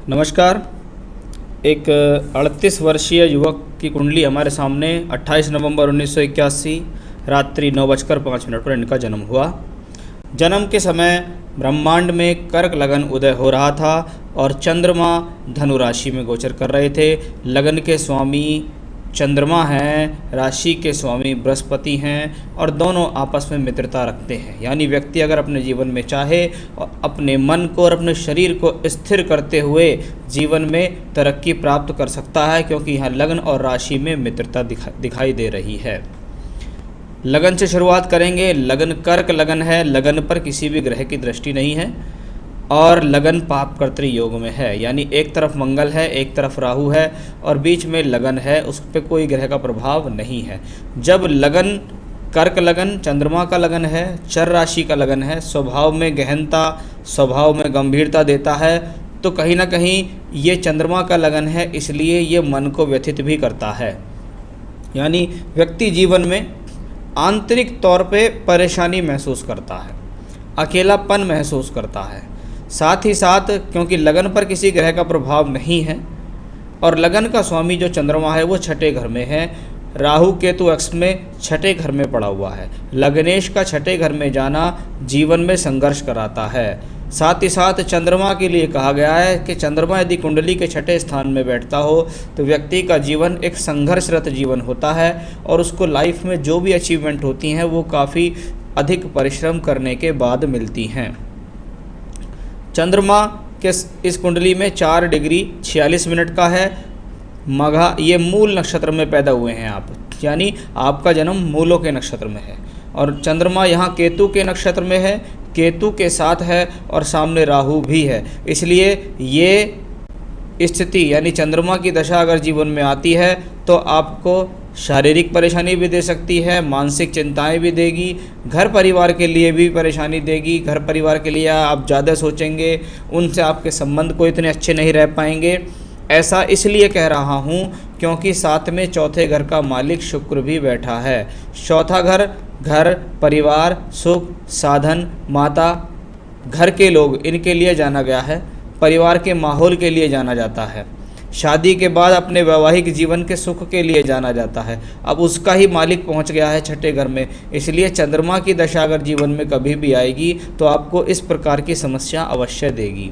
नमस्कार। एक 38 वर्षीय युवक की कुंडली हमारे सामने 28 नवंबर 1981 रात्रि 9:05 पर इनका जन्म हुआ। जन्म के समय ब्रह्मांड में कर्क लगन उदय हो रहा था और चंद्रमा धनु राशि में गोचर कर रहे थे। लगन के स्वामी चंद्रमा हैं, राशि के स्वामी बृहस्पति हैं और दोनों आपस में मित्रता रखते हैं। यानी व्यक्ति अगर अपने जीवन में चाहे और अपने मन को और अपने शरीर को स्थिर करते हुए जीवन में तरक्की प्राप्त कर सकता है, क्योंकि यहाँ लगन और राशि में मित्रता दिखाई दे रही है। लगन से शुरुआत करेंगे। लगन कर्क लगन है, लगन पर किसी भी ग्रह की दृष्टि नहीं है और लगन पाप कर्तृ योग में है। यानी एक तरफ मंगल है, एक तरफ राहु है और बीच में लगन है, उस पर कोई ग्रह का प्रभाव नहीं है। जब लगन कर्क लगन चंद्रमा का लगन है, चर राशि का लगन है, स्वभाव में गहनता, स्वभाव में गंभीरता देता है, तो कहीं ना कहीं ये चंद्रमा का लगन है, इसलिए ये मन को व्यथित भी करता है। यानी व्यक्ति जीवन में आंतरिक तौर पे परेशानी महसूस करता है, अकेलापन महसूस करता है। साथ ही साथ क्योंकि लगन पर किसी ग्रह का प्रभाव नहीं है और लगन का स्वामी जो चंद्रमा है वो छठे घर में है, राहु केतु अक्ष में छठे घर में पड़ा हुआ है। लगनेश का छठे घर में जाना जीवन में संघर्ष कराता है। साथ ही साथ चंद्रमा के लिए कहा गया है कि चंद्रमा यदि कुंडली के छठे स्थान में बैठता हो तो व्यक्ति का जीवन एक संघर्षरत जीवन होता है और उसको लाइफ में जो भी अचीवमेंट होती हैं वो काफ़ी अधिक परिश्रम करने के बाद मिलती हैं। चंद्रमा के इस कुंडली में 4 डिग्री 46 मिनट का है। मघा, ये मूल नक्षत्र में पैदा हुए हैं आप, यानी आपका जन्म मूलों के नक्षत्र में है और चंद्रमा यहाँ केतु के नक्षत्र में है, केतु के साथ है और सामने राहु भी है। इसलिए ये स्थिति यानी चंद्रमा की दशा अगर जीवन में आती है तो आपको शारीरिक परेशानी भी दे सकती है, मानसिक चिंताएं भी देगी, घर परिवार के लिए भी परेशानी देगी। घर परिवार के लिए आप ज़्यादा सोचेंगे, उनसे आपके संबंध को इतने अच्छे नहीं रह पाएंगे। ऐसा इसलिए कह रहा हूँ क्योंकि साथ में चौथे घर का मालिक शुक्र भी बैठा है। चौथा घर, घर परिवार, सुख, साधन, माता, घर के लोग, इनके लिए जाना गया है। परिवार के माहौल के लिए जाना जाता है। शादी के बाद अपने वैवाहिक जीवन के सुख के लिए जाना जाता है। अब उसका ही मालिक पहुंच गया है छठे घर में, इसलिए चंद्रमा की दशा अगर जीवन में कभी भी आएगी तो आपको इस प्रकार की समस्या अवश्य देगी।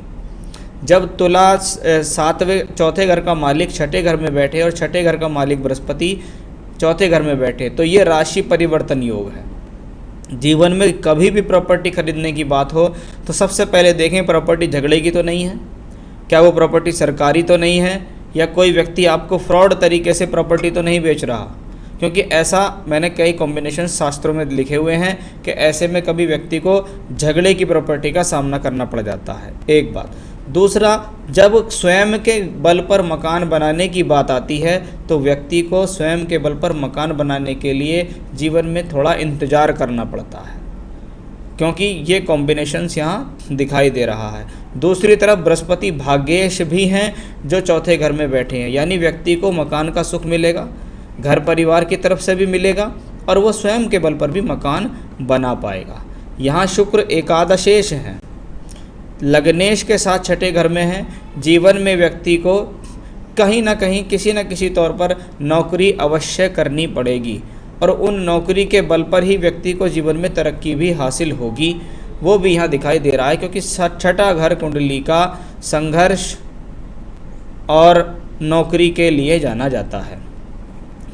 जब तुला चौथे घर का मालिक छठे घर में बैठे और छठे घर का मालिक बृहस्पति चौथे घर में बैठे तो ये राशि परिवर्तन योग है। जीवन में कभी भी प्रॉपर्टी खरीदने की बात हो तो सबसे पहले देखें प्रॉपर्टी झगड़े की तो नहीं है, क्या वो प्रॉपर्टी सरकारी तो नहीं है, या कोई व्यक्ति आपको फ्रॉड तरीके से प्रॉपर्टी तो नहीं बेच रहा। क्योंकि ऐसा मैंने कई कॉम्बिनेशन शास्त्रों में लिखे हुए हैं कि ऐसे में कभी व्यक्ति को झगड़े की प्रॉपर्टी का सामना करना पड़ जाता है। एक बात। दूसरा, जब स्वयं के बल पर मकान बनाने की बात आती है तो व्यक्ति को स्वयं के बल पर मकान बनाने के लिए जीवन में थोड़ा इंतज़ार करना पड़ता है, क्योंकि ये कॉम्बिनेशंस यहाँ दिखाई दे रहा है। दूसरी तरफ बृहस्पति भाग्येश भी हैं जो चौथे घर में बैठे हैं, यानी व्यक्ति को मकान का सुख मिलेगा, घर परिवार की तरफ से भी मिलेगा और वो स्वयं के बल पर भी मकान बना पाएगा। यहाँ शुक्र एकादशेश हैं, लगनेश के साथ छठे घर में हैं। जीवन में व्यक्ति को कहीं ना कहीं किसी न किसी तौर पर नौकरी अवश्य करनी पड़ेगी और उन नौकरी के बल पर ही व्यक्ति को जीवन में तरक्की भी हासिल होगी, वो भी यहाँ दिखाई दे रहा है। क्योंकि छठा घर कुंडली का संघर्ष और नौकरी के लिए जाना जाता है।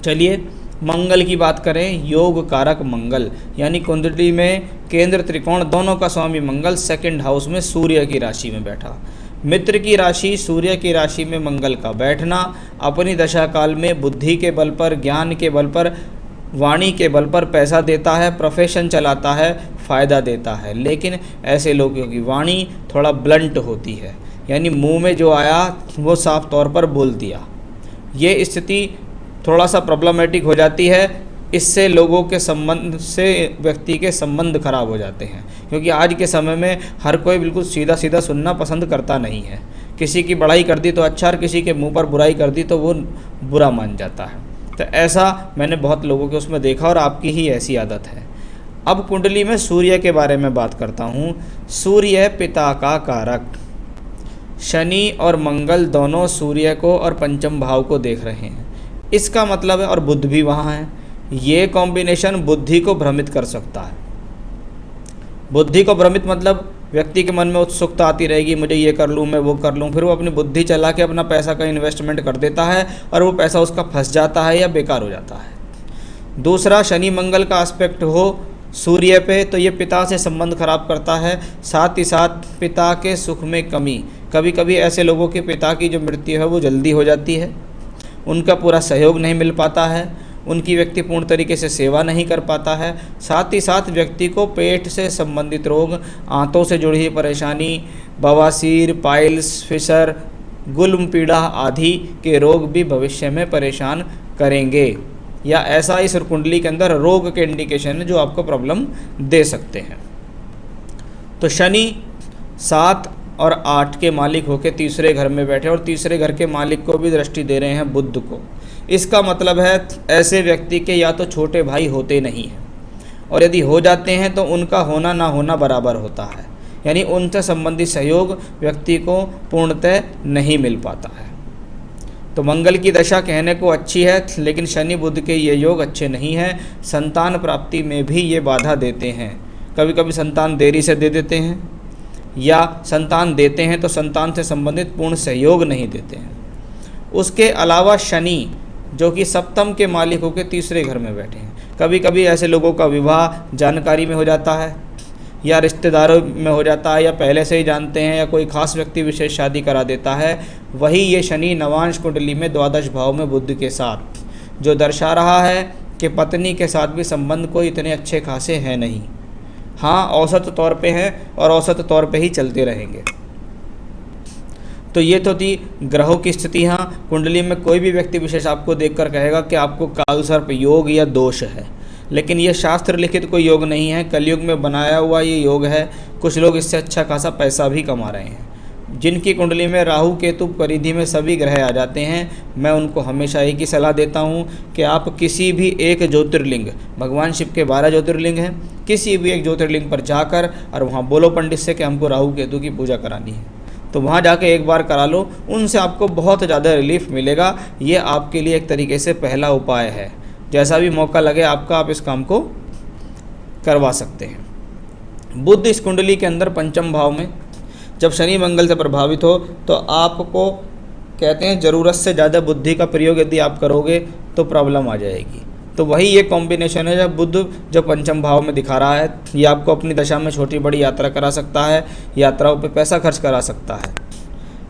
चलिए मंगल की बात करें। योग कारक मंगल, यानी कुंडली में केंद्र त्रिकोण दोनों का स्वामी मंगल सेकंड हाउस में सूर्य की राशि में बैठा। मित्र की राशि सूर्य की राशि में मंगल का बैठना अपनी दशा काल में बुद्धि के बल पर, ज्ञान के बल पर, वाणी के बल पर पैसा देता है, प्रोफेशन चलाता है, फ़ायदा देता है। लेकिन ऐसे लोगों की वाणी थोड़ा ब्लंट होती है, यानी मुंह में जो आया वो साफ तौर पर बोल दिया। ये स्थिति थोड़ा सा प्रॉब्लमेटिक हो जाती है। इससे लोगों के संबंध से व्यक्ति के संबंध खराब हो जाते हैं, क्योंकि आज के समय में हर कोई बिल्कुल सीधा सीधा सुनना पसंद करता नहीं है। किसी की बड़ाई कर दी तो अच्छा और किसी के मुंह पर बुराई कर दी तो वो बुरा मान जाता है। तो ऐसा मैंने बहुत लोगों के उसमें देखा और आपकी ही ऐसी आदत है। अब कुंडली में सूर्य के बारे में बात करता हूँ। सूर्य पिता का कारक, शनि और मंगल दोनों सूर्य को और पंचम भाव को देख रहे हैं। इसका मतलब है, और बुध भी वहाँ है, ये कॉम्बिनेशन बुद्धि को भ्रमित कर सकता है। बुद्धि को भ्रमित मतलब व्यक्ति के मन में उत्सुकता आती रहेगी, मुझे ये कर लूँ, मैं वो कर लूँ, फिर वो अपनी बुद्धि चला के अपना पैसा का इन्वेस्टमेंट कर देता है और वो पैसा उसका फंस जाता है या बेकार हो जाता है। दूसरा, शनि मंगल का एस्पेक्ट हो सूर्य पे तो ये पिता से संबंध खराब करता है, साथ ही साथ पिता के सुख में कमी। कभी कभी ऐसे लोगों के पिता की जो मृत्यु है वो जल्दी हो जाती है, उनका पूरा सहयोग नहीं मिल पाता है, उनकी व्यक्ति पूर्ण तरीके से सेवा नहीं कर पाता है। साथ ही साथ व्यक्ति को पेट से संबंधित रोग, आंतों से जुड़ी हुई परेशानी, बवासीर, पाइल्स, फिशर, गुल्म पीड़ा आदि के रोग भी भविष्य में परेशान करेंगे, या ऐसा इस कुंडली के अंदर रोग के इंडिकेशन है जो आपको प्रॉब्लम दे सकते हैं। तो शनि 7 और 8 के मालिक होकर तीसरे घर में बैठे और तीसरे घर के मालिक को भी दृष्टि दे रहे हैं बुध को। इसका मतलब है ऐसे व्यक्ति के या तो छोटे भाई होते नहीं हैं, और यदि हो जाते हैं तो उनका होना ना होना बराबर होता है, यानी उनसे संबंधित सहयोग व्यक्ति को पूर्णतः नहीं मिल पाता है। तो मंगल की दशा कहने को अच्छी है, लेकिन शनि बुध के ये योग अच्छे नहीं हैं। संतान प्राप्ति में भी ये बाधा देते हैं। कभी कभी संतान देरी से दे देते हैं, या संतान देते हैं तो संतान से संबंधित पूर्ण सहयोग नहीं देते हैं। उसके अलावा शनि जो कि सप्तम के मालिक होकर तीसरे घर में बैठे हैं, कभी कभी ऐसे लोगों का विवाह जानकारी में हो जाता है, या रिश्तेदारों में हो जाता है, या पहले से ही जानते हैं, या कोई खास व्यक्ति विशेष शादी करा देता है। वही ये शनि नवांश कुंडली में द्वादश भाव में बुध के साथ, जो दर्शा रहा है कि पत्नी के साथ भी संबंध कोई इतने अच्छे खासे हैं नहीं। हाँ, औसत तौर पे हैं और औसत तौर पे ही चलते रहेंगे। तो ये तो थी ग्रहों की स्थिति। हाँ, कुंडली में कोई भी व्यक्ति विशेष आपको देखकर कहेगा कि आपको काल सर्प योग या दोष है, लेकिन ये शास्त्र लिखित कोई योग नहीं है, कलयुग में बनाया हुआ ये योग है। कुछ लोग इससे अच्छा खासा पैसा भी कमा रहे हैं। जिनकी कुंडली में राहु केतु परिधि में सभी ग्रह आ जाते हैं, मैं उनको हमेशा एक ही सलाह देता हूँ कि आप किसी भी एक ज्योतिर्लिंग, भगवान शिव के 12 ज्योतिर्लिंग हैं, किसी भी एक ज्योतिर्लिंग पर जाकर और वहाँ बोलो पंडित से कि हमको राहु केतु की पूजा करानी है, तो वहाँ जाके एक बार करा लो, उनसे आपको बहुत ज़्यादा रिलीफ मिलेगा। ये आपके लिए एक तरीके से पहला उपाय है। जैसा भी मौका लगे आपका, आप इस काम को करवा सकते हैं। बुध इस कुंडली के अंदर पंचम भाव में जब शनि मंगल से प्रभावित हो तो आपको कहते हैं ज़रूरत से ज़्यादा बुद्धि का प्रयोग यदि आप करोगे तो प्रॉब्लम आ जाएगी। तो वही ये कॉम्बिनेशन है जब बुध जो पंचम भाव में दिखा रहा है, ये आपको अपनी दशा में छोटी बड़ी यात्रा करा सकता है, यात्राओं पे पैसा खर्च करा सकता है।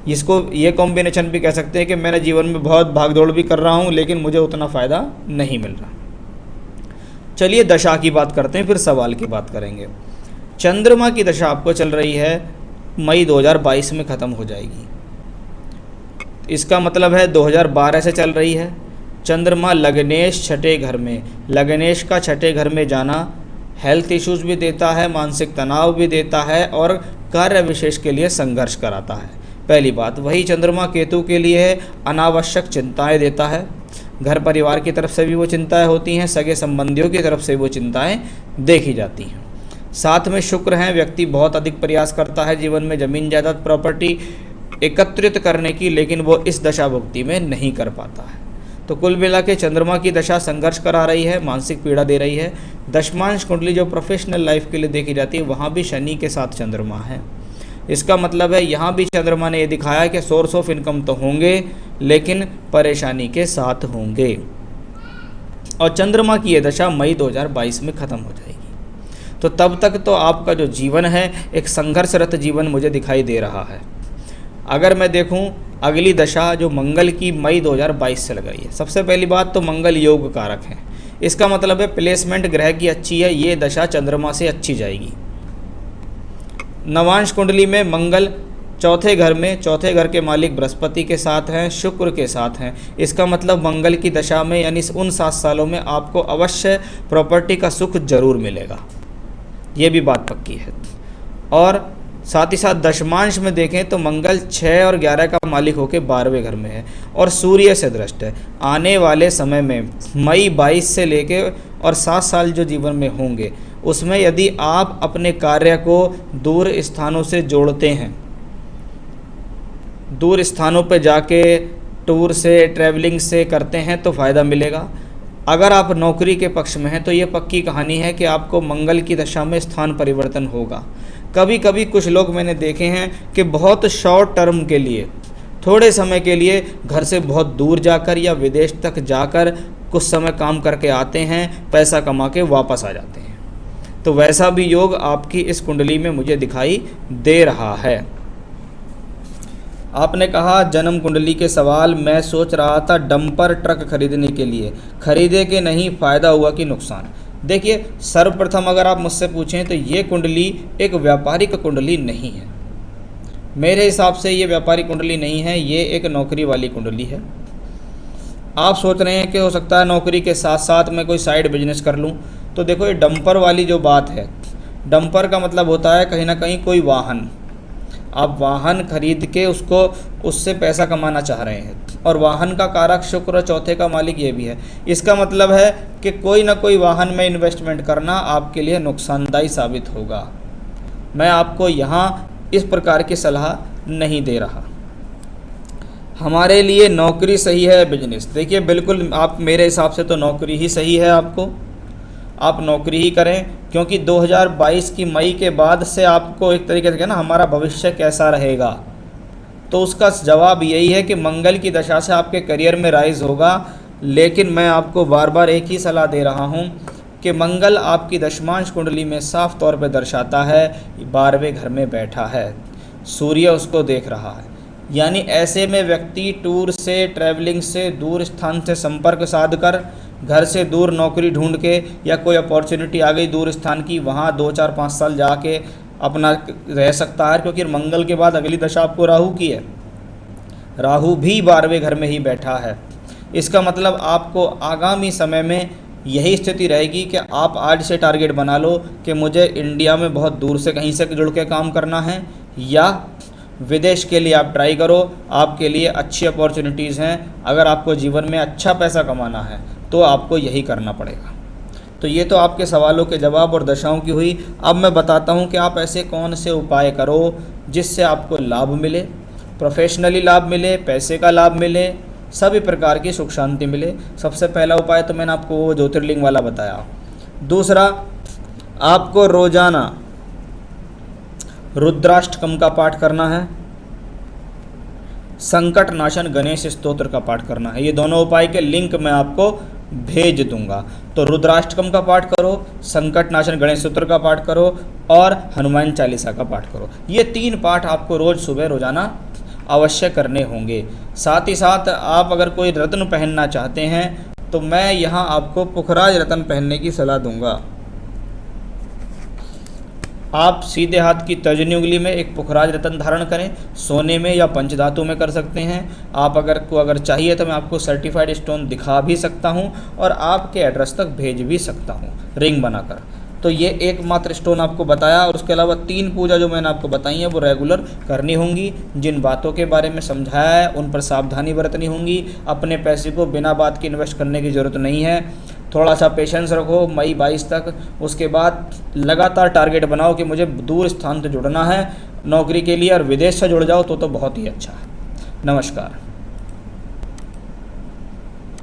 इसको ये कॉम्बिनेशन भी कह सकते हैं कि मैंने जीवन में बहुत भागदौड़ भी कर रहा हूँ लेकिन मुझे उतना फ़ायदा नहीं मिल रहा। चलिए दशा की बात करते हैं, फिर सवाल की बात करेंगे। चंद्रमा की दशा आपको चल रही है, मई 2022 में ख़त्म हो जाएगी। इसका मतलब है 2012 से चल रही है। चंद्रमा लग्नेश छठे घर में, लग्नेश का छठे घर में जाना हेल्थ इश्यूज़ भी देता है, मानसिक तनाव भी देता है और कार्य विशेष के लिए संघर्ष कराता है। पहली बात। वही चंद्रमा केतु के लिए अनावश्यक चिंताएं देता है। घर परिवार की तरफ से भी वो चिंताएं होती हैं, सगे संबंधियों की तरफ से वो चिंताएं देखी जाती हैं। साथ में शुक्र हैं, व्यक्ति बहुत अधिक प्रयास करता है जीवन में ज़मीन जायदाद प्रॉपर्टी एकत्रित करने की, लेकिन वो इस दशा भुक्ति में नहीं कर पाता है। तो कुल मिला के चंद्रमा की दशा संघर्ष करा रही है, मानसिक पीड़ा दे रही है। दशमांश कुंडली जो प्रोफेशनल लाइफ के लिए देखी जाती है, वहाँ भी शनि के साथ चंद्रमा है। इसका मतलब है यहाँ भी चंद्रमा ने ये दिखाया कि सोर्स ऑफ इनकम तो होंगे लेकिन परेशानी के साथ होंगे। और चंद्रमा की ये दशा मई 2022 में ख़त्म हो जाएगी। तो तब तक तो आपका जो जीवन है एक संघर्षरत जीवन मुझे दिखाई दे रहा है। अगर मैं देखूं अगली दशा जो मंगल की मई 2022 से लग रही है, सबसे पहली बात तो मंगल योग कारक है। इसका मतलब है प्लेसमेंट ग्रह की अच्छी है, ये दशा चंद्रमा से अच्छी जाएगी। नवांश कुंडली में मंगल चौथे घर में, चौथे घर के मालिक बृहस्पति के साथ हैं, शुक्र के साथ हैं। इसका मतलब मंगल की दशा में यानी उन 7 सालों में आपको अवश्य प्रॉपर्टी का सुख जरूर मिलेगा, ये भी बात पक्की है। और साथ ही साथ दशमांश में देखें तो मंगल 6 और 11 का मालिक होकर 12वें घर में है और सूर्य से दृष्ट है। आने वाले समय में मई 22 से लेके और 7 साल जो जीवन में होंगे उसमें यदि आप अपने कार्य को दूर स्थानों से जोड़ते हैं दूर स्थानों पर जाके टूर से ट्रैवलिंग से करते हैं तो फ़ायदा मिलेगा। अगर आप नौकरी के पक्ष में हैं तो ये पक्की कहानी है कि आपको मंगल की दशा में स्थान परिवर्तन होगा। कभी कभी कुछ लोग मैंने देखे हैं कि बहुत शॉर्ट टर्म के लिए, थोड़े समय के लिए घर से बहुत दूर जाकर या विदेश तक जाकर कुछ समय काम करके आते हैं, पैसा कमा के वापस आ जाते हैं। तो वैसा भी योग आपकी इस कुंडली में मुझे दिखाई दे रहा है। आपने कहा जन्म कुंडली के सवाल, मैं सोच रहा था डंपर ट्रक खरीदने के लिए, खरीदे कि नहीं, फ़ायदा हुआ कि नुकसान। देखिए, सर्वप्रथम अगर आप मुझसे पूछें तो ये कुंडली एक व्यापारिक कुंडली नहीं है। मेरे हिसाब से ये व्यापारिक कुंडली नहीं है, ये एक नौकरी वाली कुंडली है। आप सोच रहे हैं कि हो सकता है नौकरी के साथ साथ मैं कोई साइड बिजनेस कर लूँ, तो देखो ये डंपर वाली जो बात है, डंपर का मतलब होता है कहीं ना कहीं कोई वाहन, आप वाहन खरीद के उससे पैसा कमाना चाह रहे हैं, और वाहन का कारक शुक्र, चौथे का मालिक ये भी है। इसका मतलब है कि कोई ना कोई वाहन में इन्वेस्टमेंट करना आपके लिए नुकसानदायी साबित होगा। मैं आपको यहाँ इस प्रकार की सलाह नहीं दे रहा। हमारे लिए नौकरी सही है, बिजनेस। देखिए, बिल्कुल आप मेरे हिसाब से तो नौकरी ही सही है। आप नौकरी ही करें, क्योंकि 2022 की मई के बाद से आपको एक तरीके से ना हमारा भविष्य कैसा रहेगा, तो उसका जवाब यही है कि मंगल की दशा से आपके करियर में राइज होगा। लेकिन मैं आपको बार बार एक ही सलाह दे रहा हूँ कि मंगल आपकी दशमांश कुंडली में साफ तौर पर दर्शाता है 12वें घर में बैठा है, सूर्य उसको देख रहा है। यानी ऐसे में व्यक्ति टूर से, ट्रैवलिंग से, दूर स्थान से संपर्क साध कर, घर से दूर नौकरी ढूंढ के, या कोई अपॉर्चुनिटी आ गई दूर स्थान की, वहाँ 2, 4, 5 साल जाके अपना रह सकता है। क्योंकि मंगल के बाद अगली दशा आपको राहु की है, राहु भी 12वें घर में ही बैठा है। इसका मतलब आपको आगामी समय में यही स्थिति रहेगी कि आप आज से टारगेट बना लो कि मुझे इंडिया में बहुत दूर से कहीं से जुड़ के काम करना है, या विदेश के लिए आप ट्राई करो। आपके लिए अच्छी अपॉर्चुनिटीज़ हैं। अगर आपको जीवन में अच्छा पैसा कमाना है तो आपको यही करना पड़ेगा। तो ये तो आपके सवालों के जवाब और दशाओं की हुई। अब मैं बताता हूँ कि आप ऐसे कौन से उपाय करो जिससे आपको लाभ मिले, प्रोफेशनली लाभ मिले, पैसे का लाभ मिले, सभी प्रकार की सुख शांति मिले। सबसे पहला उपाय तो मैंने आपको वो ज्योतिर्लिंग वाला बताया। दूसरा, आपको रोजाना रुद्राष्टकम का पाठ करना है, संकट नाशन गणेश स्तोत्र का पाठ करना है। ये दोनों उपाय के लिंक मैं आपको भेज दूंगा। तो रुद्राष्टकम का पाठ करो, संकट नाशन गणेश स्तोत्र का पाठ करो, और हनुमान चालीसा का पाठ करो। ये 3 पाठ आपको रोज़ सुबह रोजाना अवश्य करने होंगे। साथ ही साथ आप अगर कोई रत्न पहनना चाहते हैं तो मैं यहाँ आपको पुखराज रत्न पहनने की सलाह दूंगा। आप सीधे हाथ की तर्जनी उंगली में एक पुखराज रत्न धारण करें, सोने में या पंचधातु में कर सकते हैं। आप अगर चाहिए तो मैं आपको सर्टिफाइड स्टोन दिखा भी सकता हूं और आपके एड्रेस तक भेज भी सकता हूं रिंग बनाकर। तो ये एकमात्र स्टोन आपको बताया, और उसके अलावा 3 पूजा जो मैंने आपको बताई है वो रेगुलर करनी होंगी। जिन बातों के बारे में समझाया है उन पर सावधानी बरतनी होंगी। अपने पैसे को बिना बात के इन्वेस्ट करने की ज़रूरत नहीं है। थोड़ा सा पेशेंस रखो मई 22 तक। उसके बाद लगातार टारगेट बनाओ कि मुझे दूर स्थान से जुड़ना है नौकरी के लिए, और विदेश से जुड़ जाओ तो बहुत ही अच्छा है। नमस्कार।